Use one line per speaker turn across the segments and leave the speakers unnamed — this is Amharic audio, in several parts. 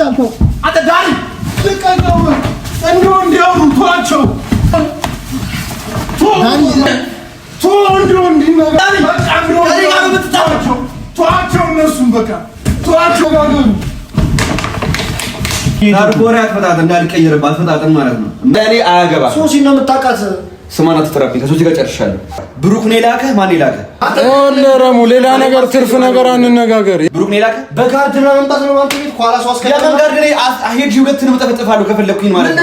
አትጫልተው አንተ ዳኒ ልቀቀው እንዲያው ተዋቸው ተዋቸው እነሱም በቃ ተዋቸው
ታርጎሪያት ፈጣጥ እንዳልቀየርባት ፈጣጥን ማለት ነው እኔ አያገባ
ሶሲ ነው የምታውቃት
ስማና ተተራፒ ከሶሲ ጋር ጨርሻለሁ ብሩክ ነው የላከህ ማን የላከህ
ወለረሙ ሌላ ነገር ትርፍ ነገር አንነጋገር
ብሩክ ነው የላከህ
በካርድ ነው መምጣት ነው አንተ ቤት ኳላ ሷስ ከዛ
ጋር ግን አሄድ ሁለት ነው ተፈጥፋለሁ ከፈለኩኝ ማለት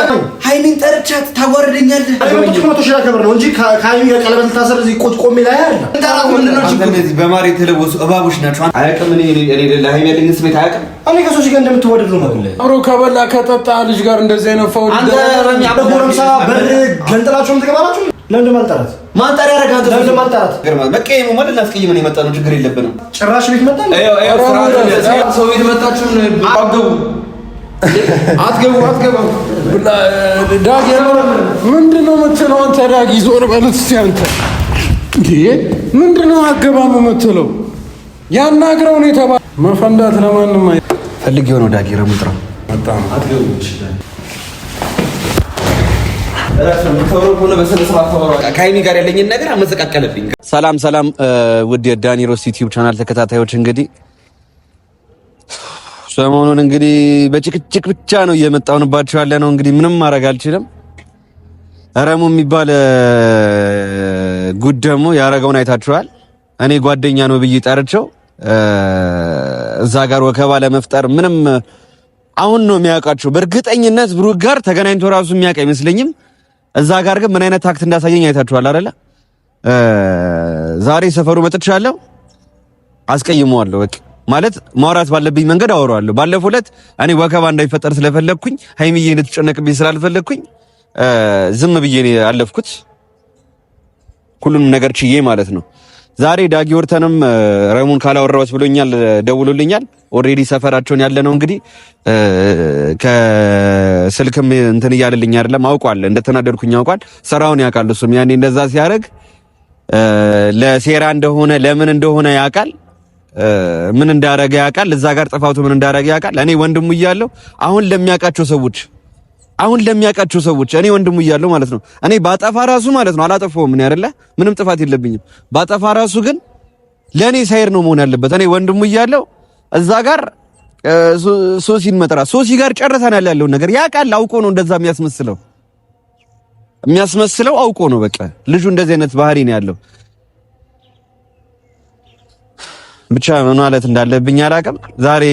ነው ሃይሚን ጠርቻት ታጓርደኛለህ
ለምን ሺህ ያከብር ነው እንጂ ከሃይሚ ጋር ቀለበት ታሰር እዚህ ቆጭ ቆሜ ላይ አይደል
እንታራው ምን ነው ችግር እነዚህ በማር የተለወሱ እባቦች ናቸው አያውቅም እኔ ለሃይሚ ያለኝ ስሜት አያውቅም
እኔ ከሶሲ ጋር እንደምትወደድ ነው ማለት
አብሮ ከበላ ከጠጣ ልጅ ጋር እንደዚህ አይነት ፋውል
አንተ ረሚ አበጎረምሳ በር ገንጥላችሁም ትገባላችሁ ለምን ማልጠራት
ማንጣር ያረጋንተ
ለምን ማልጠራት
ገርማ በቀየሙ ማለት አስቀይመን የመጣ ነው ችግር የለብንም
ጭራሽ ቤት መጣ
ሰው ቤት መጣችሁ አትገቡ
ዳጊ ምንድነው የምትለው አንተ ዳጊ ዞር በሉት እስኪ አንተ እንዴ ምንድነው አገባም የምትለው ያናግረው ነው የተባለ መፈንዳት ለማንም
ፈልግ የሆነው ዳጊ ረሙጥራ
በጣም
አትገቡ ይችላል ከሃይሚ ጋር ያለኝን ነገር አመሰቃቀለብኝ። ሰላም ውድ የዳኒ ሮስ ዩቲዩብ ቻናል ተከታታዮች እንግዲህ ሰሞኑን እንግዲህ በጭቅጭቅ ብቻ ነው እየመጣሁንባችሁ ያለ ነው። እንግዲህ ምንም ማድረግ አልችልም። ረሙ የሚባል ጉድ ደግሞ ያረገውን አይታችኋል። እኔ ጓደኛ ነው ብዬ ጠርቸው እዛ ጋር ወከባ ለመፍጠር ምንም አሁን ነው የሚያውቃቸው። በእርግጠኝነት ብሩክ ጋር ተገናኝቶ ራሱ የሚያውቅ አይመስለኝም። እዛ ጋር ግን ምን አይነት ታክት እንዳሳየኝ አይታችኋል አይደለ? ዛሬ ሰፈሩ መጥቻለሁ፣ አስቀይመዋለሁ። በቃ ማለት ማውራት ባለብኝ መንገድ አወራዋለሁ። ባለፈው ዕለት እኔ ወከባ እንዳይፈጠር ስለፈለኩኝ ሃይሚዬ እንድትጨነቅብኝ ስላልፈለኩኝ ዝም ብዬ ነው ያለፍኩት፣ ሁሉንም ነገር ችዬ ማለት ነው። ዛሬ ዳጊ ወርተንም ረሙን ካላወራሁት ብሎኛል፣ ደውሎልኛል። ኦሬዲ ሰፈራቸውን ያለ ነው እንግዲህ ከስልክም እንትን እያለልኝ አይደለም። አውቋል፣ እንደተናደድኩኝ አውቋል። ስራውን ያውቃል። እሱም ያኔ እንደዛ ሲያደርግ ለሴራ እንደሆነ ለምን እንደሆነ ያውቃል። ምን እንዳረገ ያውቃል። እዛ ጋር ጥፋቱ ምን እንዳረገ ያውቃል። እኔ ወንድሙ እያለሁ አሁን ለሚያውቃቸው ሰዎች እኔ ወንድሙ እያለሁ ማለት ነው። እኔ ባጠፋ ራሱ ማለት ነው አላጠፋውም። ምን አይደለ ምንም ጥፋት የለብኝም። ባጠፋ ራሱ ግን ለኔ ሳይር ነው መሆን ያለበት። እኔ ወንድሙ እያለሁ እዛ ጋር ሶሲን መጥራት ሶሲ ጋር ጨርሰናል ያለውን ነገር ያውቃል። አውቆ ነው እንደዛ የሚያስመስለው አውቆ ነው። በቃ ልጁ እንደዚህ አይነት ባህሪ ነው ያለው። ብቻ ምን ማለት እንዳለብኝ አላውቅም። ዛሬ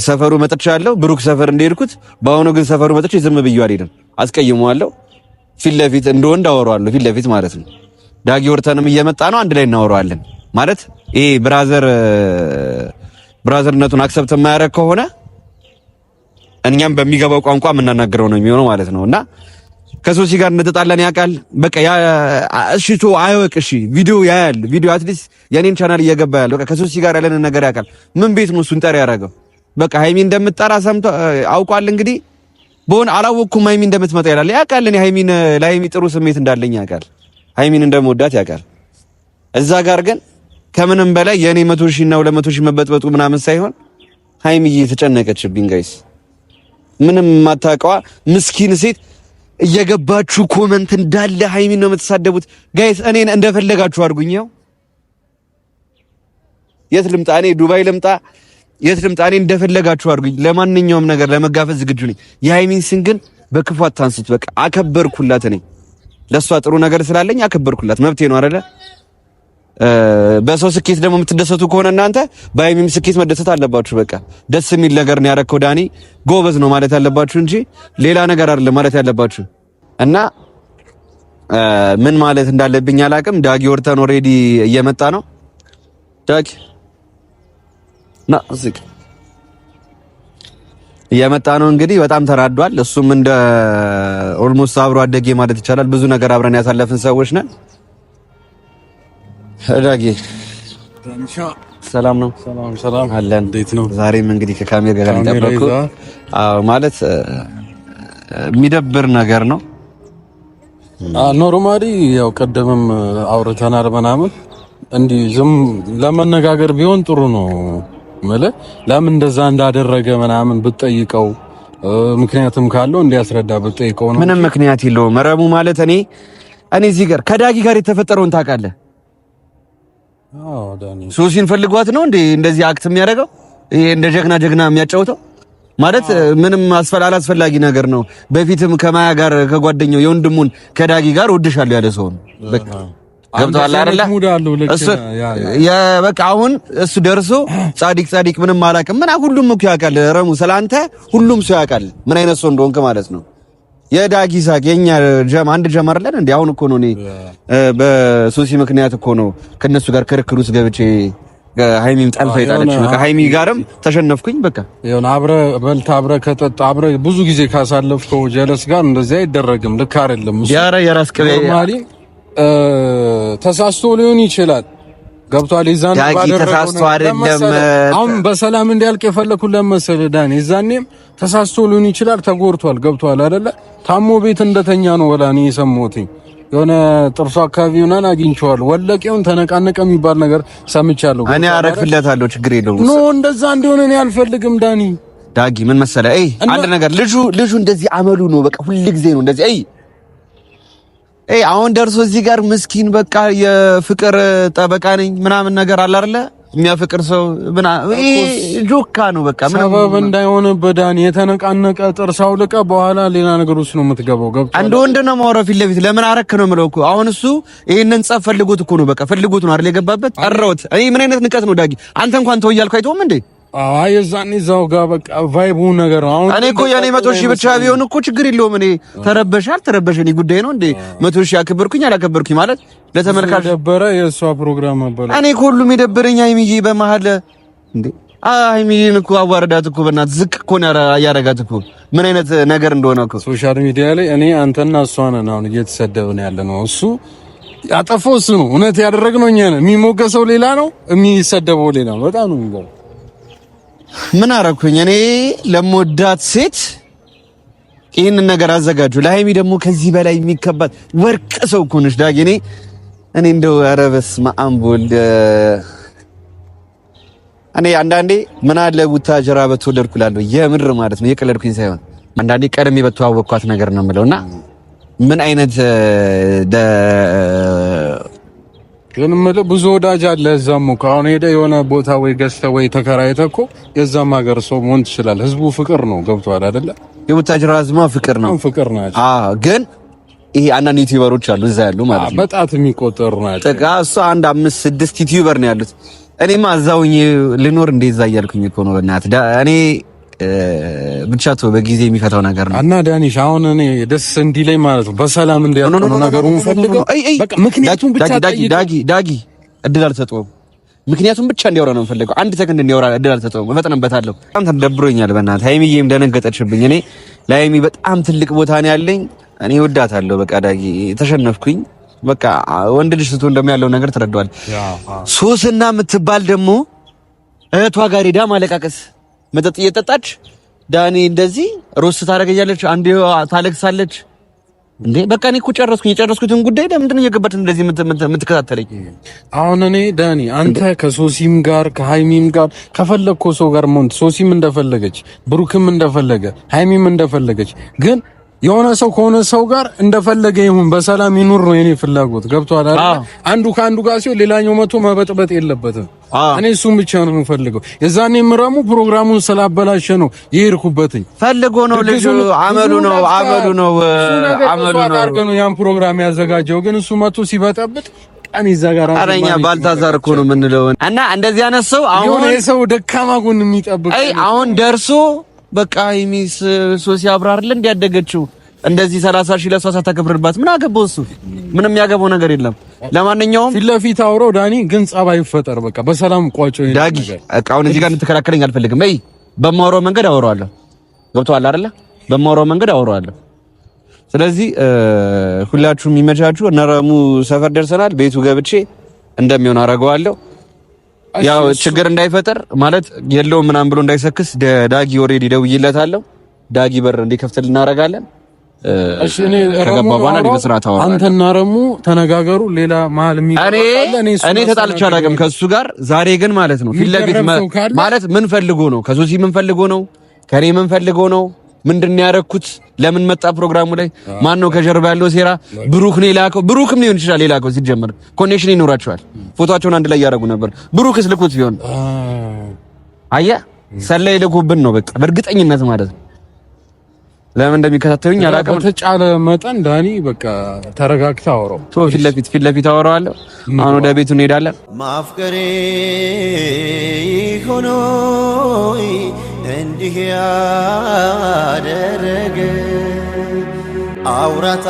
ሰፈሩ መጥቻለሁ፣ ብሩክ ሰፈር እንደሄድኩት። በአሁኑ ግን ሰፈሩ መጥቼ ዝም ብዬው አልሄድም፣ አስቀይመዋለሁ። ፊት ለፊት እንደወንድ አወራዋለሁ፣ ፊት ለፊት ማለት ነው። ዳጊ ወርተንም እየመጣ ነው፣ አንድ ላይ እናወራዋለን ማለት ይሄ ብራዘርነቱን አክሰፕት የማያደርግ ከሆነ እኛም በሚገባው ቋንቋ የምናናገረው ነው የሚሆነው ማለት ነው። እና ከሶሲ ጋር እንደተጣላን ያውቃል። በቃ እሺ ቶ አይወቅ እሺ ቪዲዮ ያያል። ቪዲዮ አትሊስት የኔን ቻናል እየገባ ያለው በቃ ከሶሲ ጋር ያለንን ነገር ያውቃል። ምን ቤት ነው እሱን ጠሪ ያደረገው? በቃ ሃይሚ እንደምትጠራ ሰምቶ አውቋል። እንግዲህ በሆነ አላወቅኩም ሃይሚ እንደምትመጣ ይላል ያውቃል። እኔ ለሃይሚ ጥሩ ስሜት እንዳለኝ ያውቃል። ሃይሚን እንደምወዳት ያውቃል። እዛ ጋር ግን ከምንም በላይ የኔ 100,000 እና 200,000 መበጥበጡ ምናምን ሳይሆን ሃይሚዬ የተጨነቀችብኝ ጋይስ፣ ምንም ማታውቀዋ ምስኪን ሴት እየገባችሁ ኮመንት እንዳለ ሃይሚን ነው የምትሳደቡት ጋይስ። እኔን እንደፈለጋችሁ አድርጉኝ። የት ልምጣ? እኔ ዱባይ ልምጣ? የት ልምጣ? እኔ እንደፈለጋችሁ አድርጉኝ። ለማንኛውም ነገር ለመጋፈጥ ዝግጁ ነኝ። የሃይሚን ስም ግን በክፉ አታንሱት። በቃ አከበርኩላት። እኔ ለሷ ጥሩ ነገር ስላለኝ አከበርኩላት። መብቴ ነው አይደለ? በሰው ስኬት ደግሞ የምትደሰቱ ከሆነ እናንተ በሃይሚም ስኬት መደሰት አለባችሁ። በቃ ደስ የሚል ነገር ነው ያረከው ዳኒ፣ ጎበዝ ነው ማለት ያለባችሁ እንጂ ሌላ ነገር አይደለም ማለት ያለባችሁ። እና ምን ማለት እንዳለብኝ አላውቅም። ዳጊ ወርተን ኦሬዲ እየመጣ ነው። ዳጊ ና እዚህ እየመጣ ነው። እንግዲህ በጣም ተናዷል። እሱም እንደ ኦልሞስት አብሮ አደጌ ማለት ይቻላል። ብዙ ነገር አብረን ያሳለፍን ሰዎች ነን። ዳጊ ሰላም ነው?
ሰላም
አለን።
እንዴት ነው?
ዛሬም እንግዲህ ከካሜራ ጋር እንጠብቁ። አዎ ማለት የሚደብር ነገር ነው።
ኖርማሊ ያው ቀደምም አውርተናል ምናምን እንዲህ ዝም ለመነጋገር ቢሆን ጥሩ ነው። ማለት ለምን እንደዛ እንዳደረገ ምናምን ብትጠይቀው ምክንያቱም ካለው እንዲያስረዳ ብትጠይቀው ነው።
ምንም ምክንያት የለውም። ረሙ ማለት እኔ እዚህ ጋር ከዳጊ ጋር የተፈጠረውን ታውቃለህ?
አዎ ዳኒ
ሶሲን ፈልጓት ነው እንዴ እንደዚህ አክት የሚያደርገው? ይሄ እንደ ጀግና የሚያጫውተው ማለት ምንም አላስፈላጊ ነገር ነው። በፊትም ከማያ ጋር ከጓደኛው የወንድሙን ከዳጊ ጋር ወድሻለሁ ያለ ሰው ነው። በቃ ገብቶሃል አይደለ? እሱ በቃ አሁን እሱ ደርሶ ጻዲቅ ምንም አላውቅም ምን ሁሉም እኮ ያውቃል። ረሙ ስላንተ ሁሉም ሰው ያውቃል ምን አይነት ሰው እንደሆንክ ማለት ነው። የዳጊ ሳቅ የኛ አንድ ጀም አይደለን እንዴ? አሁን እኮ ነው እኔ በሶሲ ምክንያት እኮ ነው ከነሱ ጋር ክርክር ውስጥ ገብቼ ሃይሚም ጠልፋ ይጣለች። በቃ ሃይሚ ጋርም ተሸነፍኩኝ። በቃ
ይሁን አብረ በልታ አብረ ከጠጣ አብረ ብዙ ጊዜ ካሳለፍከው ጀለስ ጋር እንደዚህ አይደረግም። ልክ አይደለም። እሱ
የራስ ቅቤ
ተሳስቶ ሊሆን ይችላል። ገብቷል። ይዛን
ተሳስቶ አይደለም።
አሁን በሰላም እንዲያልቅ የፈለኩት ለመሰለ ዳኒ ይዛኔም ተሳስቶ ሊሆን ይችላል። ተጎርቷል። ገብቷል አይደለ? ታሞ ቤት እንደተኛ ነው ወላኒ የሰሞትኝ የሆነ ጥርሱ አካባቢ ሆነን አግኝቼዋለሁ። ወለቄውን ተነቃነቀ የሚባል ነገር ሰምቻለሁ።
እኔ አረግፍለታለሁ፣ ችግር የለውም።
ኖ እንደዛ እንዲሆን እኔ አልፈልግም። ዳጊ
ምን መሰለህ፣ አንድ ነገር ልጁ እንደዚህ አመሉ ነው። በቃ ሁሉ ጊዜ ነው እንደዚህ። አሁን ደርሶ እዚህ ጋር ምስኪን በቃ የፍቅር ጠበቃ ነኝ ምናምን ነገር አለ አይደለ? የሚያፈቅር ሰው ጆካ ነው። በቃ ምን
ሰበብ እንዳይሆን በዳኒ የተነቃነቀ ጥርስ አውልቀ በኋላ ሌላ ነገር ውስጥ ነው የምትገባው። ገብቶሃል?
አንድ ወንድ ነው ማውራት ፊት ለፊት ለምን አረክ ነው የምለው እኮ። አሁን እሱ ይሄንን ጸፍ ፈልጎት እኮ ነው። በቃ ፈልጎት ነው አይደል የገባበት። ጠራሁት። ምን አይነት ንቀት ነው ዳጊ? አንተ እንኳን ተው እያልኩ አይተውም እንዴ?
አይ የዛኔ እዛው ጋር በቃ ቫይቡ ነገር ነው። አሁን
እኔ እኮ የኔ 100 ሺህ ብቻ ቢሆን እኮ ችግር የለውም። እኔ ተረበሽ እኔ ጉዳይ ነው እንዴ 100 ሺህ አከበርኩኝ አላከበርኩኝ ማለት ለተመልካች
ደበረ። የሷ ፕሮግራም ነበር።
እኔ እኮ ሁሉም የደበረኝ ሃይሚዬ በመሀል እንዴ ሃይሚዬን እኮ አዋረዳት እኮ በእናት ዝቅ እኮ ነው ያረጋት እኮ ምን አይነት ነገር እንደሆነ እኮ
ሶሻል ሚዲያ ላይ እኔ አንተና እሷ ነን አሁን እየተሰደብን ያለ ነው። እሱ ያጠፋው እሱ ነው። እውነት ያደረግነው እኛ ነን። የሚሞገሰው ሌላ ነው፣ የሚሰደበው ሌላ ነው። በጣም ነው የሚገርም።
ምን አረኩኝ እኔ ለሞዳት ሴት ይሄን ነገር አዘጋጁ። ለሃይሚ ደግሞ ከዚህ በላይ የሚከባት ወርቅ ሰው እኮ ነሽ ዳጊ። እኔ እንደው ኧረ በስመ አብ ወልድ እኔ አንዳንዴ ምን አለ ቡታጀራ በተወለድኩ እላለሁ። የምር ማለት ነው የቀለድኩኝ ሳይሆን አንዳንዴ ቀድሜ በተዋወቅኳት ነገር ነው የምለውና ምን አይነት
ግን ብዙ ወዳጅ አለ እዛም እኮ አሁን ሄደ የሆነ ቦታ ወይ ገዝተህ ወይ ተከራይተህ እኮ የዛም ሀገር ሰው መሆን ትችላለህ። ህዝቡ ፍቅር ነው። ገብቶሃል አይደለ?
የቡታጅራ ህዝብ ፍቅር ነው።
ፍቅር ናቸው።
ግን ይሄ አንዳንድ ዩቲዩበሮች አሉ እዛ ያሉ ማለት ነው
በጣት የሚቆጠሩ ናቸው።
ጥቃ እሱ 1 5 6 ዩቲዩበር ነው ያሉት። እኔማ እዛውኝ ልኖር እንደዛ እያልኩኝ እኮ ነው በእናትህ እኔ ብቻ ተው በጊዜ የሚፈታው ነገር ነው።
እና ዳኒሽ አሁን እኔ ደስ እንዲለኝ ማለት ነው በሰላም እንዲያልቅ ነው ነገሩን ፈልገው በቃ ምክንያቱም ብቻ
ዳጊ እድል አልሰጠውም። ምክንያቱም ብቻ እንዲያወራ ነው የምፈልገው። 1 ሰከንድ እንዲያወራ እድል አልሰጠውም። እፈጥነበታለሁ። በጣም ተደብሮኛል በእናትህ። ሃይሚዬም ደነገጠችብኝ። እኔ ለሃይሚ በጣም ትልቅ ቦታ ነው ያለኝ። እኔ ወዳታለሁ። በቃ ዳጊ ተሸነፍኩኝ። በቃ ወንድ ልጅ ስትሆን እንደሚያለው ነገር ተረዳዋል። ሶስና የምትባል ደግሞ እህቷ ጋር ሄዳ ማለቃቀስ መጠጥ እየጠጣች ዳኒ እንደዚህ ሮስት ታደርገኛለች፣ አንዴ ታለቅሳለች። እንዴ በቃ እኔ እኮ የጨረስኩትን ጉዳይ ለምንድን ነው እየገባች እንደዚህ የምትከታተለኝ?
አሁን እኔ ዳኒ አንተ ከሶሲም ጋር ከሃይሚም ጋር ከፈለግከው ሰው ጋር ሞንት ሶሲም እንደፈለገች ብሩክም እንደፈለገ ሃይሚም እንደፈለገች ግን የሆነ ሰው ከሆነ ሰው ጋር እንደፈለገ ይሁን በሰላም ይኑር ነው የኔ ፍላጎት። ገብቷል አይደል? አንዱ ከአንዱ ጋር ሲሆን ሌላኛው መቶ መበጥበጥ የለበትም። እኔ እሱም ብቻ ነው የምፈልገው። የዛኔ ምራሙ ፕሮግራሙን ስላበላሸ ነው የሄድኩበትኝ።
ፈልጎ ነው ልጁ አመሉ ነው
ያን ፕሮግራም ያዘጋጀው። ግን እሱ መቶ ሲበጠብጥ ቀን ይዘጋራ።
አረኛ ባልታዛር እኮ ነው የምንለው እና እንደዚህ ያነሰው አሁን
የሰው ደካማ ጎን የሚጠብቅ
አሁን ደርሶ በቃ ሃይሚስ ሶሲ አብራርለ እንዲያደገችው እንደዚህ 30 ሺህ ለሷ ሳታከብርባት ምን አገባው እሱ? ምንም ያገባው ነገር የለም። ለማንኛውም
ፊት ለፊት አውራው ዳኒ ግን ጸባይ ይፈጠር። በቃ በሰላም ቋጮ
ዳጊ አሁን እዚህ ጋር እንድትከራከረኝ አልፈልግም። በማወራው መንገድ አወራዋለሁ። ገብቶሃል አይደለ? በማወራው መንገድ አወራዋለሁ። ስለዚህ ሁላችሁም የሚመቻችሁ እነረሙ ሰፈር ደርሰናል። ቤቱ ገብቼ እንደሚሆን አደርገዋለሁ። ያው ችግር እንዳይፈጠር ማለት የለውም ምናምን ብሎ እንዳይሰክስ ዳጊ ኦሬዲ ደውዬለታለሁ። ዳጊ በር እንዲከፍትልን እናደርጋለን።
እሺ እኔ ረሙና አንተና ረሙ ተነጋገሩ። ሌላ መሀል
እኔ ተጣልቼ አላውቅም ከሱ ጋር። ዛሬ ግን ማለት ነው ፊት ለፊት ማለት ምን ፈልጎ ነው? ከሶሲ ምን ፈልጎ ነው? ከኔ ምን ፈልጎ ነው? ምንድነው ያደረኩት? ለምን መጣ ፕሮግራሙ ላይ? ማን ነው ከጀርባ ያለው ሴራ? ብሩክ ነው የላከው። ብሩክም ሊሆን ይችላል የላከው። ሲጀመር ኮኔክሽን ይኖራቸዋል። ፎቶአቸውን አንድ ላይ ያደረጉ ነበር። ብሩክስ ልኩት ቢሆን አየህ፣ ሰላይ ልኩብን ነው በቃ በእርግጠኝነት ማለት ነው። ለምን እንደሚከታተሉኝ አላውቅም።
በተጫለ መጠን ዳኒ በቃ ተረጋግተህ አውራው።
ፊት ለፊት አወራዋለሁ። አሁን ወደ ቤቱ እንሄዳለን።
ማፍቀሬ ሆኖ እንዲህ ያደረገ አውራታ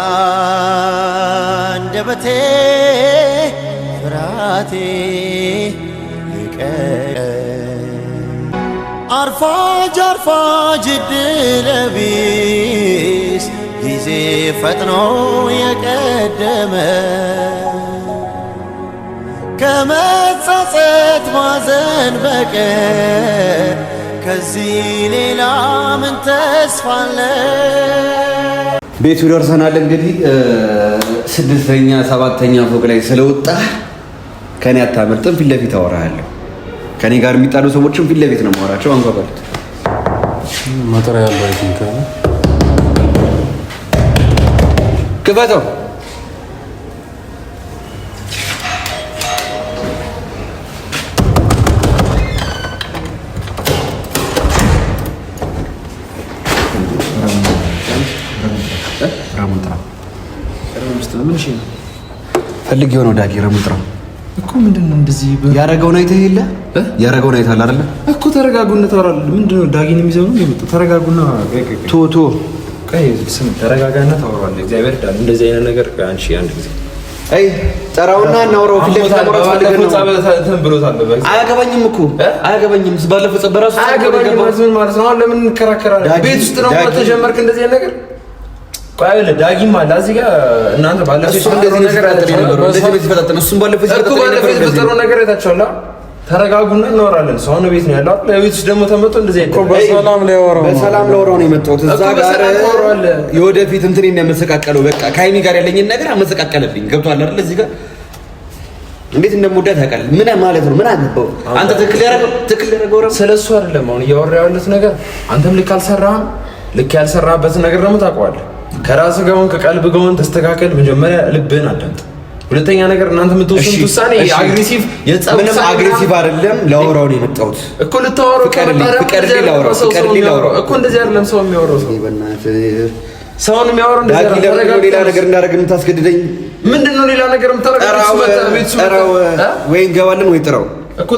አንደበቴ ፍራቴ ይቀር አርፋጅ ድለቢስ ጊዜ ፈጥኖ የቀደመ ከመጸጸት ማዘን በቀር ከዚህ ሌላ ምን ተስፋ አለ?
ቤቱ ደርሰናል። እንግዲህ 6ኛ 7ኛ ፎቅ ላይ ስለወጣ ከኔ አታመልጥም። ፊት ለፊት አወራሃለሁ። ከኔ ጋር የሚጣሉ ሰዎችን ፊት ለፊት ነው የማወራቸው። አንኳኳሉት
መጥሪያ ያለው አይቲንክ
ክፈተው። ፈልግ የሆነው ዳጊ ረሙጥራ
እኮ ምንድነው እንደዚህ
ያረጋውን አይተህ የለ ያረጋውን አይተሃል አይደለ
እኮ ተረጋጉና ታወራለህ። ምንድነው ዳጊን የሚዘው ነው የመጣው? ተረጋጉና
ቶ
ቀይ ስም ተረጋጋና ታወራለህ። እግዚአብሔር ዳል እንደዚህ አይነት ነገር አንቺ አንድ ጊዜ
አይ ጠራውና እናውራው። ፊት ለፊት አወራው ፈልገን ነው
ብሎታል።
አያገባኝም እኮ አያገባኝም። ባለፈው በራሱ
አያገባኝም ማለት ነው። አሁን ለምን እንከራከራለን? ቤት ውስጥ ነው ተጀመርክ እንደዚህ አይነት ነገር ቃል ዳጊም አለ እዚህ ጋር እናንተ ባለፈው እንደዚህ ነገር አትነገሩ። እንደዚህ በተፈጠነ እሱም ባለፈው የተፈጠረው ነገር አይታችኋል። ተረጋጉና እናወራለን። ሰው ነው ቤት ነው ያለው። ለቤት ውስጥ ደግሞ ተመጥቶ እንደዚህ አይደለም።
በሰላም
ላወራው ነው የመጣሁት። እዛ ጋር የወደፊት እንትን የሚያመሰቃቀለው በቃ ከሀይሚ ጋር ያለኝን ነገር አመሰቃቀለብኝ። ገብቶሃል አይደል? እዚህ ጋር እንዴት እንደምወዳት ታውቃለህ። ምን ማለት ነው? ምን አገባው? አንተ ትክክል ያደረገው
ስለሱ አይደለም አሁን እያወራሁ ያለሁት ነገር። አንተም ልክ አልሰራህም። ልክ ያልሰራህበትን ነገር ደግሞ ታውቀዋለህ። ከራስህ ጋር ከቀልብ ጋር ተስተካከል። መጀመሪያ ልብህን አዳምጥ። ሁለተኛ ነገር እናንተ የምትወስኑት ውሳኔ አግሬሲቭ
ምንም አግሬሲቭ አይደለም። ላወራው ነው የመጣሁት እኮ ልታወራው ፍቀድልኝ ላወራው
እኮ እንደዚህ አይደለም ሰው የሚያወራው። ሰውን የሚያወራው እንደዚህ አይደለም።
ሌላ ነገር እንዳደረግ የምታስገድደኝ
ምንድነው? ሌላ ነገር የምታረጋው
ወይ እንገባለን ወይ ጥራው እኮ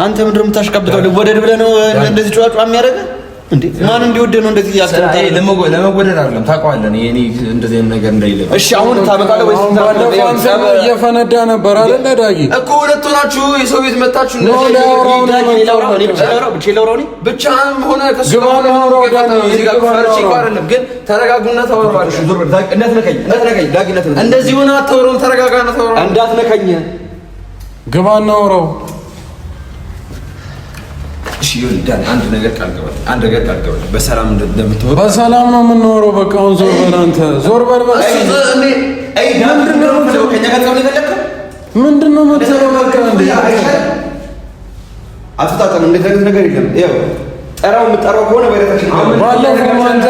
አንተ ምንድን ነው የምታሽቀብጠው? ልወደድ ብለህ ነው እንደዚህ ጨዋጫ የሚያደርገህ እንዴ? ማን እንዲወደድ ነው እንደዚህ ያስቀምጣል? ለመወደድ አይደለም ታውቀዋለህ። እኔ እንደዚህ አይነት ነገር እንደሌለ እሺ። አሁን ታመጣለህ ወይስ
ባለፈው እየፈነዳ ነበር አይደል? ዳጊ
እኮ ሁለት ሆናችሁ የሰው ቤት መጣችሁ
ነው ላውራው ነው
ብቻህን ሆነ ከሱ ጋር ነው እዚህ ጋር ፈርጪ አይደለም። ግን ተረጋጉና ታወራላችሁ። እንዳትነካኝ ዳጊ እንደዚህ ሆነ አታወሩም። ተረጋጋና ታወራላችሁ። እንዳትነካኝ
ግባ እናወራው።
እሺ ይሁን። አንድ ነገር ቃል ገባል። በሰላም እንደምትወጣ
በሰላም ነው የምንኖረው። በቃ አሁን ዞር በል አንተ ዞር በል። ምንድን ነው የምትለው? በቃ እንዴ
አትጣጣም። እንዴት አይነት ነገር የለም። ይኸው የምጠራው ከሆነ በሬታችን
ባለፈው አንተ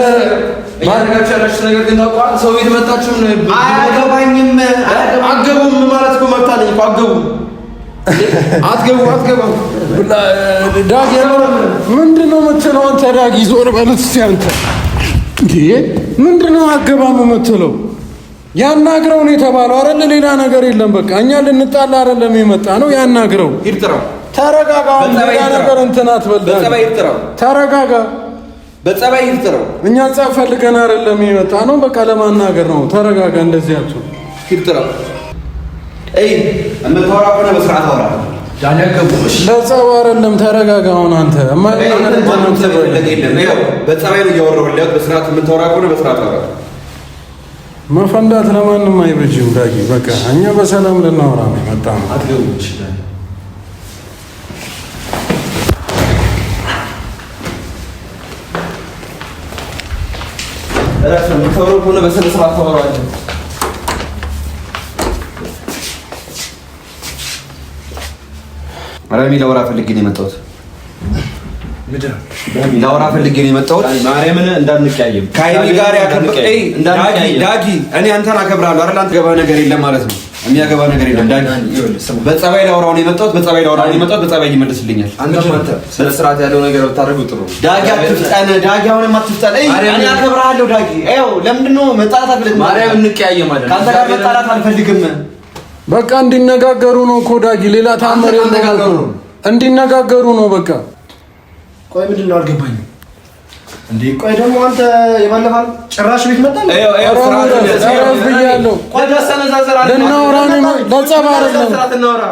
ማረጋቻለሽ ነገር ግን ታውቀዋለህ። ሰው ቤት መጣችሁ ነው
አያገባኝም።
አገቡም ማለት እኮ መብት አለኝ እኮ አትገቡም
ዳጊ ምንድን ነው የምትለው አንተ? ዳጊ ዞር በል እስኪ አንተ። እንዴ ምንድን ነው አገባም የምትለው? ያናግረው ነው የተባለው አይደል? ሌላ ነገር የለም። በቃ እኛ ልንጣላ አይደለም የመጣ ነው። ያናግረው። ተረጋጋ። ሌላ ነገር እንትን አትበል። ተረጋጋ።
በጸባይ ይርጥረው።
እኛ ጸብ ፈልገን አይደለም የመጣ ነው። በቃ ለማናገር ነው። ተረጋጋ። እንደዚህ አትሁን።
ይርጥረው። እምታወራ ከሆነ በስርዓት አውራ።
ለጸብ አይደለም። ተረጋጋ። አሁን አንተ
በጸባይ ነው እያወራሁልህ። በስርዓት የምታወራ ከሆነ በስርዓት አውራ።
መፈንዳት ለማንም አይበጅም ዳጊ። በቃ እኛ በሰላም ልናወራ ነው የመጣ ነው።
ሆነ በስነ ስርዓት ታወራለህ። ረሚ ላወራ ፈልጌ ነው የመጣሁት። ላወራ ፈልጌ ነው የመጣሁት። ማርያምን እንዳንቀያየም ከሀይሚ ጋር ዳጊ እኔ አንተን አከብራለሁ አይደል? አንተ ገባ ነገር የለም ማለት ነው። የሚያገባ ነገር የለም ዳጊ። በጸባይ ላወራው ነው የመጣሁት። በጸባይ ይመልስልኛል። አንተ ስለ ስርዓት ያለው ነገር ብታደርጉ ጥሩ። ዳጊ አትፍጠን። ዳጊ አሁንም አትፍጠን። እኔ አከብራለሁ ዳጊ። ይኸው ለምንድን ነው መጣላት አልፈልግም። ማርያም እንቀያየማለን። ከአንተ ጋር መጣላት አልፈልግም።
በቃ እንዲነጋገሩ ነው እኮ ዳጊ። ሌላ ታምር የለም። እንዲነጋገሩ ነው በቃ።
ቆይ ምንድን ነው አልገባኝም። እንዴ ቆይ ደግሞ አንተ የባለፈው ጭራሽ ቤት መጣ ነው?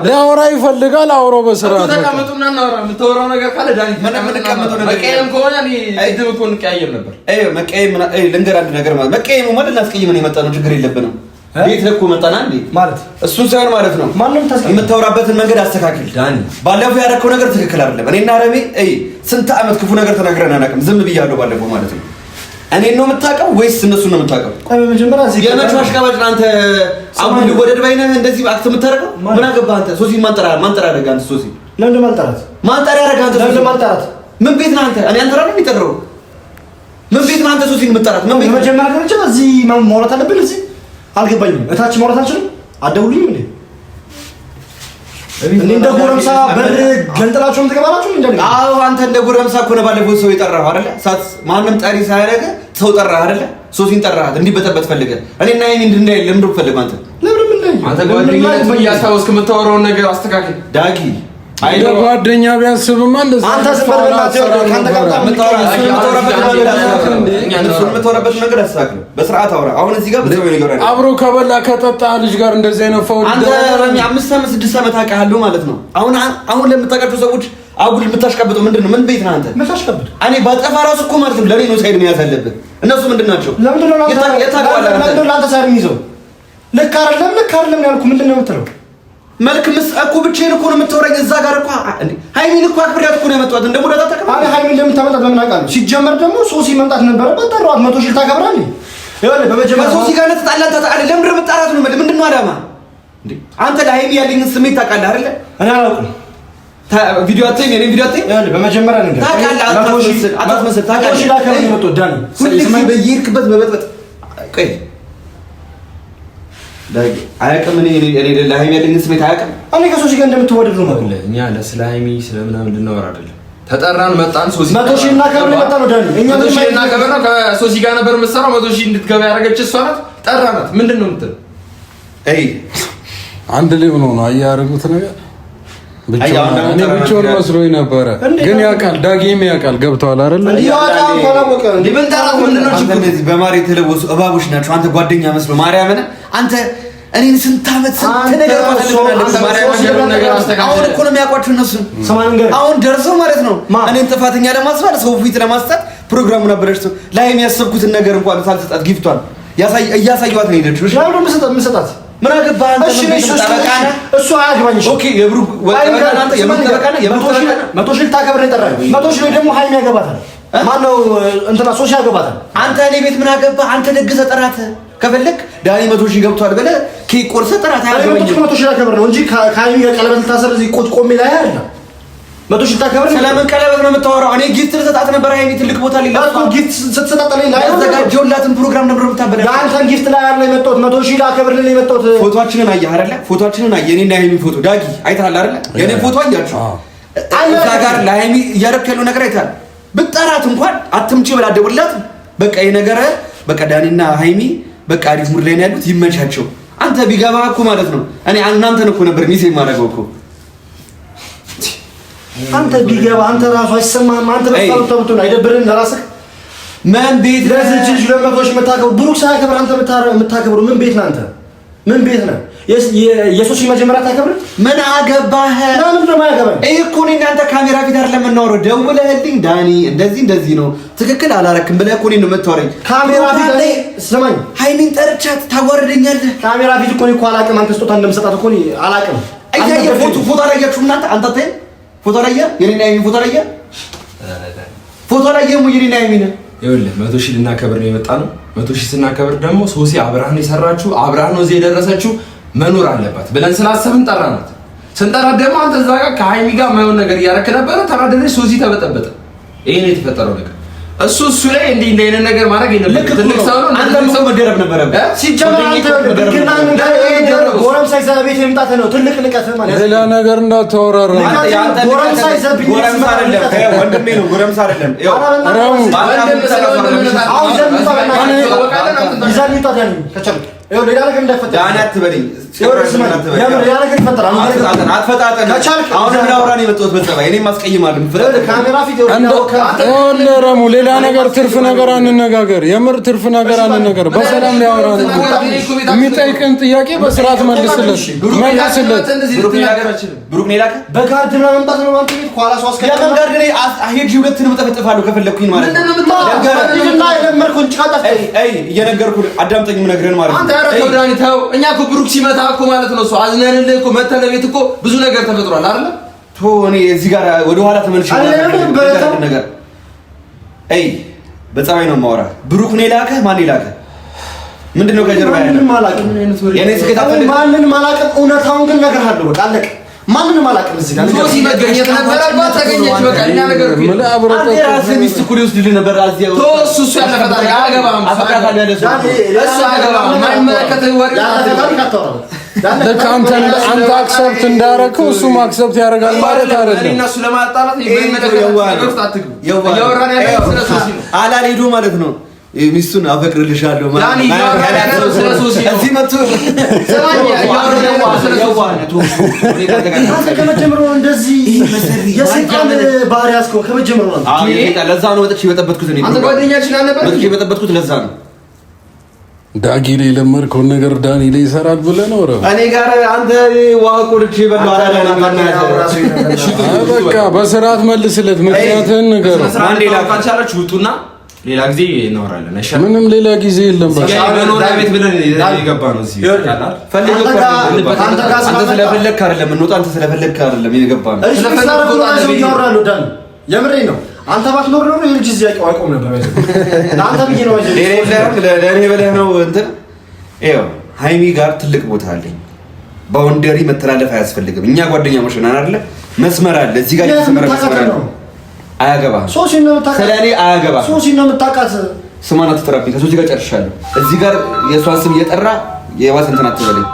ሊያወራ ይፈልጋል። አውራው በስርዓት
ተቀመጡና እናወራ። የምታወራው ነገር ካለ ዳኒ መቀየም ከሆነ እኔ እድም እኮ እንቀያየም ነበር። መቀየም ልንገር አንድ ነገር ማለት መቀየሙ ማለት እናስቀይመን የመጣ ነው። ችግር የለብንም። ቤት ለኮ መጣና እንዴ ማለት እሱን ሳይሆን ማለት ነው። ማንንም የምታወራበትን መንገድ አስተካክል ዳኒ። ባለፈው ያደረከው ነገር ትክክል አይደለም። እኔና ረሜ ስንት ዓመት ክፉ ነገር ተናግረን አናውቅም። ዝም ብያለሁ ባለፈው ማለት ነው። እኔን ነው የምታውቀው ወይስ እነሱን ነው የምታውቀው?
ቆይ በመጀመሪያ እዚህ
የመቹ አሽቃባጭ አንተ አሁን ወደድ ባይነህ እንደዚህ አክት የምታደርገው ምን አገባህ አንተ? ሶሲ ማንጠራ አደረገ አንተ። ሶሲ
ለምን ማንጠራት
ያደረገ አንተ?
ለምን ማንጠራት? ምን
ቤት ነህ አንተ? እኔ አንተ ነው የሚጠራው? ምን ቤት ነህ አንተ? ሶሲን የምትጠራት ምን ቤት?
በመጀመሪያ ደረጃ እዚህ ማውራት አለብን። እዚህ አልገባኝም። እታች ማውራት አንችልም? አትደውሉኝም እንዴ? እንደ ጎረምሳ በር ገንጥላችሁም ትገባላችሁ እንዴ?
አዎ አንተ እንደ ጎረምሳ እኮ ነው ባለፈው ሰው የጠራኸው አይደለ? ማንም ጠሪ ሳያደርግ ሰው ጠራህ አይደለ? ሶሲን ጠራሃት እንዲበጠበት ፈልገህ እኔና ይሄን እንድንዳይ ለምን ፈልገህ አንተ?
ለምን ምን ላይ
አንተ ጓደኛዬ እያስታወስክ የምታወራውን ነገር አስተካክል ዳጊ።
አይዶ ጓደኛ ቢያስብማ እንደዛ
አንተ ስበርላችሁ ካንተ ጋር
የምታወራበት ነገር አስተካክል። በስርዓት አውራ። አሁን እዚህ ጋር በሰው ነገር
አብሮ ከበላ ከጠጣ ልጅ ጋር እንደዚህ አይነት ፈውል
አንተ ረሚ 5 ዓመት 6 ዓመት አውቃለሁ ማለት ነው። አሁን ለምታውቃቸው ሰዎች አጉል የምታሽቀብጠው ምንድን ነው? ምን ቤት ነህ አንተ?
የምታሽቀብጥ
እኔ ባጠፋ ራሱ እኮ ማለት ነው ለኔ ነው ሳይድ መያዝ አለብህ። እነሱ ምንድን ናቸው?
ለምንድን ነው ለአንተ ሳይድ የሚይዘው? ልክ አይደለም ያልኩህ ምንድን ነው የምትለው?
መልክ እኮ ብቻዬን እኮ ነው የምታወራኝ። እዛ ጋር እኮ ሃይሚን እኮ አክብሬያት እኮ ነው የመጣሁት። እንደሞ ዳታ
አለ ሃይሚን ለምታመጣት ለምን አውቃለሁ? ሲጀመር ደግሞ ሶሲ መምጣት ነበረበት። ጠራኋት። 100 ሺህ ታከብራለህ። ይኸውልህ በመጀመሪያ
ሶሲ ጋር ተጣላን። ለምንድን ነው የምትጣላት? ነው ምንድን ነው አላማ? እንዴ አንተ ለሃይሚ ያለኝን ስሜት ታውቃለህ አይደለ?
እኔ አላውቅም።
ቪዲዮ አትይም? የኔ ቪዲዮ አትይም?
ይኸውልህ በመጀመሪያ ነገር
ታውቃለህ። አታስመስል። ታውቃለህ።
ሶሲ ላከብር ነው የመጣሁት ዳኒ።
ሁሌ በየሄድክበት መበጥበጥ ቆይ አያውቅም። እኔ ለሃይሚ ያለኝን ስሜት አያውቅም።
እኔ ከሶሲ ጋር እንደምትወደድ ነው ማለት
እኛ ለስለ ሃይሚ ስለምናምን እንድናወራ አይደለም። ተጠራን መጣን። ሶሲ
100 ሺህ እናከብር ነው የመጣነው ዳኒ። እኛ
100 ሺህ እናከብር ነው። ከሶሲ ጋር ነበር የምትሰራው። 100 ሺህ እንድትገባ ያደረገች እሷ ናት። ጠራናት። ምንድን ነው የምትለው?
አንድ ላይ ሆኖ ነው ያደረጉት ነገር። ብቻውን መስሎኝ ነበረ፣ ግን ያውቃል። ዳጊም ያውቃል። ገብተዋል አይደል?
በማር የተለወሱ እባቦች ናቸው። አንተ ጓደኛ መስሎ ማርያምን አንተ እኔን ስንት ዓመት ስንት ነገር አሁን እኮ ነው የሚያውቋቸው እነሱ። አሁን ደርሰው ማለት ነው እኔን ጥፋተኛ ለማስባል ሰው ፊት ለማስጣት ፕሮግራሙን አበላሽተው ላይ የሚያሰብኩትን ነገር እንኳን ሳልሰጣት ጊፍቷን እያሳየኋት ነው የሄደችው። እሺ ለምን የምሰጣት ምን አገባህ አንተ?
እሱ አያገባኝ።
ኦኬ የብሩ ወጣና አንተ የብሩ ተበቃና የብሩ ተበቃና
100 ሺህ ታከብር ነው የጠራኸው። 100 ሺህ ደግሞ ሃይሚ ያገባታል። ማነው እንትና ሶሲ ያገባታል።
አንተ እኔ ቤት ምን አገባህ አንተ? ደግሰህ ጠራት። ከፈለክ ዳኒ 100 ሺህ ገብቷል ብለህ ኬክ ቆርሰህ ጠራት። አያገባኝ።
100 ሺህ ታከብር ነው እንጂ ከሃይሚ ጋር ቀለበት ልታሰር እዚህ ቆሜ ላይ አይደለም። 100 ሺህ ታከብር።
ስለምን ቀለበት ነው የምታወራው? እኔ ጊፍት ልሰጣት ነበር። ሃይሚ ትልቅ ቦታ ሊላክ
ጊፍት ስትሰጣት ላይ
ያዘጋጀሁላትን ፕሮግራም ነበር የምታበላው።
ለአንተን ጊፍት ላይ አይደል የመጣሁት? 100 ሺህ ላከብርልህ ነው የመጣሁት።
ፎቶአችንን አየህ አይደለ? ፎቶአችንን አየህ። እኔና ሃይሚ ፎቶ ዳጊ አይተሃል አይደለ? የኔ ፎቶ አያችሁ እዛ ጋር ለሃይሚ እያደረክ ያለው ነገር አይተሃል። ብጠራት እንኳን አትምጪ ብላ ደውላት። በቃ ይሄ ነገር በቃ ዳኒና ሃይሚ በቃ አሪፍ ሙድ ላይ ነው ያሉት። ይመቻቸው። አንተ ቢገባ እኮ ማለት ነው እኔ እናንተን እኮ ነበር ሚሴ የማደርገው እኮ
አንተ ቢገባ አንተ ራሱ አይሰማህም? አንተ በጣም ተብቶን አይደብርህም? ለራስህ
ምን ቤት
ለዚህ ልጅ ለመቶሽ የምታከብሩ ብሩክ ሳያከብር አንተ የምታከብሩ ምን ቤት ነህ አንተ? ምን ቤት ነህ? የሶሲ መጀመሪያ ታከብር።
ምን አገባህ?
ለምን ደግሞ ያገባኝ?
ይሄ እኮ ነው እናንተ ካሜራ ፊት አይደለም የምናወራው። ደውለህልኝ ዳኒ እንደዚህ ነው ትክክል አላረክም ብለህ እኮ ነው የምታወራኝ።
ካሜራ ፊት ላይ ስማኝ፣
ሃይሚን ጠርቻት ታዋርደኛለህ።
ካሜራ ፊት እኮ ነው እኮ አላውቅም። አንተ ስጦታ እንደምሰጣት እኮ ነው አላውቅም።
አያየ ፎቶ አላያችሁ እናንተ? አንተ ታይ ፎቶ ላይ የኔና ሃይሚ ፎቶ ላይ የኔና ሃይሚ ነው ይኸውልህ 100 ሺህ ልናከብር ነው የመጣ ነው። 100 ሺህ ስናከብር ደግሞ ሶሲ አብርሃን የሰራችሁ አብርሃን ነው እዚህ የደረሰችው መኖር አለባት ብለን ስላሰብን ጠራናት። ስንጠራት ደግሞ አንተ እዛ ጋር ከሀይሚ ጋር የማይሆን ነገር እያደረክ ነበረ። ተናደደች። ሶሲ ተበጠበጠ። ይሄ ነው የተፈጠረው ነገር። እሱ ላይ እንዲህ አይነት ነገር ማድረግ የለበትም። ትልቅ ሰው ነው። አንተም ሰው መደረብ ነበረብህ። ሲጀመር አንተ ጎረምሳ ይዘህ ቤት መምጣት ነው ትልቅ ንቀት ማለት።
ሌላ ነገር እንዳታወራራ።
ጎረምሳ ይዘህ ጎረምሳ አይደለም ወንድሜ ነው። ጎረምሳ አይደለም። ይኸው ሌላ ነገር እንዳይፈጠር ዳኒ አትበለኝ።
ረሙ ሌላ ነገር ትርፍ ነገር አንነጋገር። የምር ትርፍ ነገር አንነጋገር። በሰላም ሊያወራ የሚጠይቅን ጥያቄ በስርዓት መልስለት።
ብሩክ ኔ ላከ
በካርድ ነው መምጣት ነው ማለት ነው። ኳላ ሷስ ከያም ጋር ግን አሄድ ሁለቱንም ጠፈጥፋለሁ ከፈለኩኝ ማለት ነው።
እየነገርኩህ አዳምጠኝ። የምነግርህን ማለት ነው። አንተ ያረከው ዳኒ ተው። እኛ እኮ ብሩክ ሲመታ እኮ ማለት ነው እሱ አዝነንልህ እኮ መተህ ለቤት እኮ ብዙ ነገር ተፈጥሯል አይደል?
ቶ እኔ እዚህ ጋር ወደ ኋላ ተመልሼ ነገር በጸባይ ነው የማወራህ። ብሩክ ነው የላከህ? ማን የላከህ? ምንድነው ከጀርባ ያለው?
ማንንም አላውቅም። የኔ ስኬት አፈልግ ማንንም አላውቅም። እውነታውን ግን እነግርሃለሁ። በቃ አለቀ። ማንንም አላውቅም። እዚህ ጋር
ሶሲ መገኘት ነበረባት። ተገኘች። በቃ እኛ ነገር እኮ
ራስህ ሚስት እኮ ሊወስድልህ ነበር። አዚያው
ቶ እሱ ያለፈ ታሪክ አያገባም። አፈቃታል ያለ እሱ አያገባም። የማይመለከተህ ወሬ
ልክ አንተ አክሰፕት እንዳደረግከው እሱም አክሰፕት ያደርጋል ማለት አይደለም።
እኔና እሱ ለማጣላት የማይመለከተህ ነገር ውስጥ አትግቡ። እያወራን ያለው ስለ ሶሲ ነው።
አላልሄዱ ማለት ነው። ሚስቱን አፈቅርልሻለሁ ማለት እዚህ መጥቶ
ከመጀመሩ እንደዚህ የሰይጣን ባህሪ ያስከው ከመጀመሩ ነው።
ለዛ ነው ወጥቼ የበጠበጥኩት እኔ
አንተ ጓደኛችን አልነበረ
ወጥቼ የበጠበጥኩት ለዛ ነው።
ዳጊ ላይ ለመርከውን ነገር ዳኒ ላይ ይሰራል ብለህ ነው ረ
እኔ ጋር አንተ ዋቆልቼ
በቃ በስርዓት መልስለት። ምክንያትህን ንገረው።
አንዴ ላካቻላችሁ ውጡና ሌላ ጊዜ እናወራለን። እሺ
ምንም ሌላ ጊዜ የለም። በቃ
በኖራ ቤት ብለን የገባ ነው እዚህ ይላል።
ፈልገው አንተ ስለፈለክ አይደለም እንውጣ። አንተ ስለፈለክ አይደለም የገባ ነው።
እሺ ስለፈለኩ ነው ያወራሉ። ዳኒ የምሬ ነው። አንተ ባትኖር ነው የልጅ እዚህ አይቆም ነበር። አንተ ብዬ ነው
ለእኔ ብለህ ነው እንትን ይኸው ሃይሚ ጋር ትልቅ ቦታ አለኝ። ባውንደሪ መተላለፍ አያስፈልግም። እኛ ጓደኛሞች ነን አይደለ? መስመር አለ እዚህ ጋር የተሰመረ መስመር ነው። አያገባም።
ሶሲ ነው የምታውቃት።
ስለኔ አያገባም።
ሶሲ ነው የምታውቃት።
ስሟን አትጠራብኝ። ከሶሲ ጋር ጨርሻለሁ። እዚህ ጋር የእሷን ስም እየጠራ የባሰ እንትን አትበለኝ።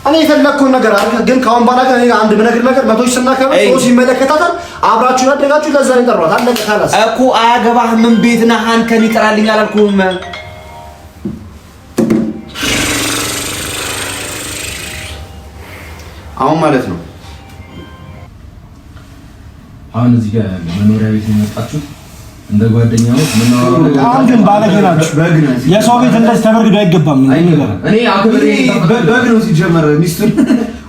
እኔ የፈለግኩን ነገር አድርገህ ግን ከአሁን በኋላ ግን እኔ አንድ ብነግርህ ነገር 100 ሺህ ስናከብር ሶሲ ይመለከታታል። አብራችሁ ያደጋችሁ ለዛ ነው የጠራኋት። አለቀ ካላስ
እኮ አያገባህም። ምን ቤት ነህ? አንከን ይጠራልኝ አላልኩህም? አሁን ማለት ነው
አሁን እዚህ ጋር መኖሪያ ቤት የመጣችሁት እንደ ጓደኛሞች ምን ነው?
ግን ባለጌ ናችሁ። የሰው ቤት እንደዚህ ተበርግዶ አይገባም።
እኔ አክብሬ
በግ ነው ሲጀመር ሚስቱን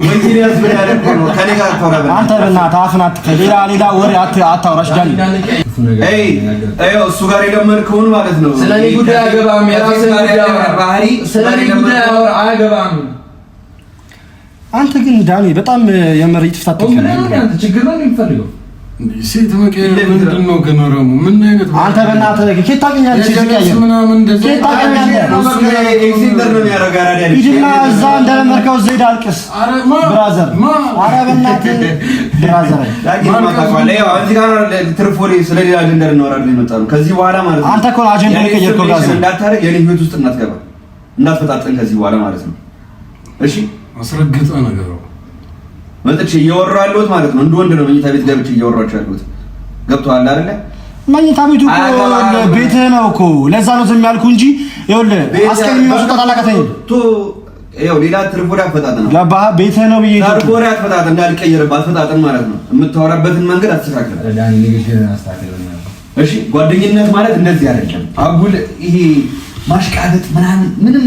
ወንጀል ያዝበል ያደርኩ ነው። ከኔ ጋር ታወራበ
አንተ በእናትህ አፍን አትከል። ሌላ ወሬ አታውራሽ ዳኒ።
እሱ ጋር የለመድከውን ማለት ነው።
ስለኔ ጉዳይ አያገባም። የራስህ ባህሪ ስለኔ ጉዳይ አያገባም።
አንተ ግን ዳኒ በጣም የመሬት ፍታተከለ
አንተ ችግር ነው የሚፈልገው
ሴት መቀየር ምንድን ነው ግን? ረሙ ምን አይነት
አንተ በእናትህ ኬት ታገኛለህ? ኬት ታገኛለህ?
ኤክሴንተር ነው የሚያደርገው አይደል?
ሂድና እዛ እንደለመድከው ዘይድ አልቅስ ብራዘር። ኧረ በእናትህ ብራዘር
እዚህ ጋር ትርፎሌ ስለሌላ አጀንዳ እናወራለን የመጣ ነው። ከዚህ በኋላ ማለት ነው
አንተ እኮ አጀንዳ የቀየርከው ብራዘር
እንዳታረግ የኔ ህይወት ውስጥ እንዳትገባ እንዳትፈጣጥን ከዚህ በኋላ ማለት ነው። እሺ
አስረግጠ ነገር
መጥቼ እያወራሁ ያለሁት ማለት ነው። እንደ ወንድ ነው መኝታ ቤት ገብቼ እያወራችሁ ያለሁት ገብቶሃል አይደለ?
መኝታ ቤቱ እኮ ቤትህ ነው እኮ ለዛ ነው ዝም ያልኩህ እንጂ ይኸውልህ አስቀድሜ መስጠት አላቀተኝም።
ይኸው ሌላ ትርፎዳ አፈጣጥን ነው
ገባህ? ቤትህ ነው ብዬ
ትርፎዳ አፈጣጥን እንዳልቀየርብህ አፈጣጥን ማለት ነው። የምታወራበትን መንገድ አስተካክል።
ዳኒ ንግግር አስተካክል።
እሺ ጓደኝነት ማለት እንደዚህ አይደለም። አጉል ይሄ ማሽቃበጥ ምናምን ምንም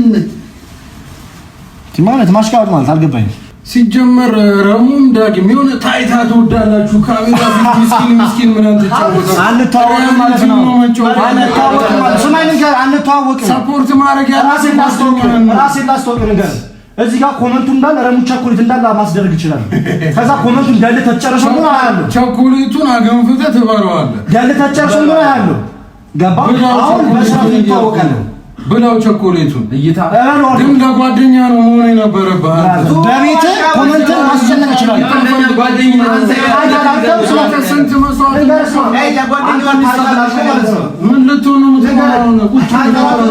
ማለት ማሽቃበጥ ማለት አልገባኝም።
ሲጀመር ረሙም ዳግም የሆነ ታይታ ትወዳላችሁ። ካሜራ ፊት ምስኪን ምናምን ተጫወታ
አንተዋወቅም ማለት ነው። አንተዋወቅም ማለት ስማኝ ነገር አንተዋወቅም።
ሰፖርት ማድረግ
ራሴን ላስተዋወቅ ነገር እዚህ ጋር ኮመንቱ እንዳለ ረሙ ቸኮሌት እንዳለ ማስደረግ ይችላል። ከዛ ኮመንቱ እንዳለ ተጨረሰው ነው አያለሁ።
ቸኮሌቱን አገንፍተህ ትበለዋለህ።
እንዳለ ተጨረሰው ነው አያለሁ። ገባ አሁን በስራው ይታወቃል
ብላው ቸኮሌቱን እይታ ግን ለጓደኛ ነው መሆን የነበረብህ
በቤት ኮሜንት ማስጨነቅ ይችላል ጓደኛ
ምን ልትሆን ነው የምትሆነው ቁጭ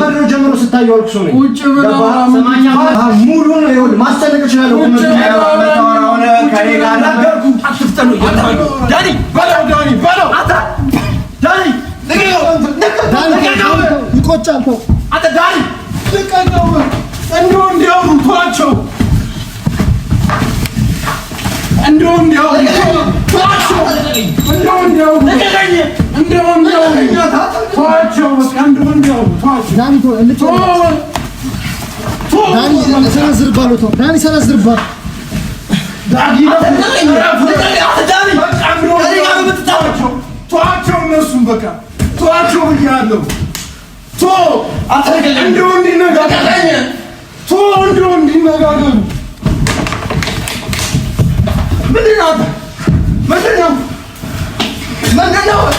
ብለው ጀምሮ ስታየው አልኩ ሰው
ቁጭ ብለው
ሙሉ ነው ይሁን ማስጨነቅ ይችላል
ከኔ ጋር ነገርኩ አትፍጠኑ ዳኒ በለው ዳኒ
ይቆጫል ተው
አንተ ዳኒ
ልቀቀው እንደው እንዲያው ተዋቸው
ዳኒ ሰነዝርባል
ተዋቸው እነሱም በቃ ተዋቸው ብያለሁ እንደው እንዲነጋገሩ ምንድን ነው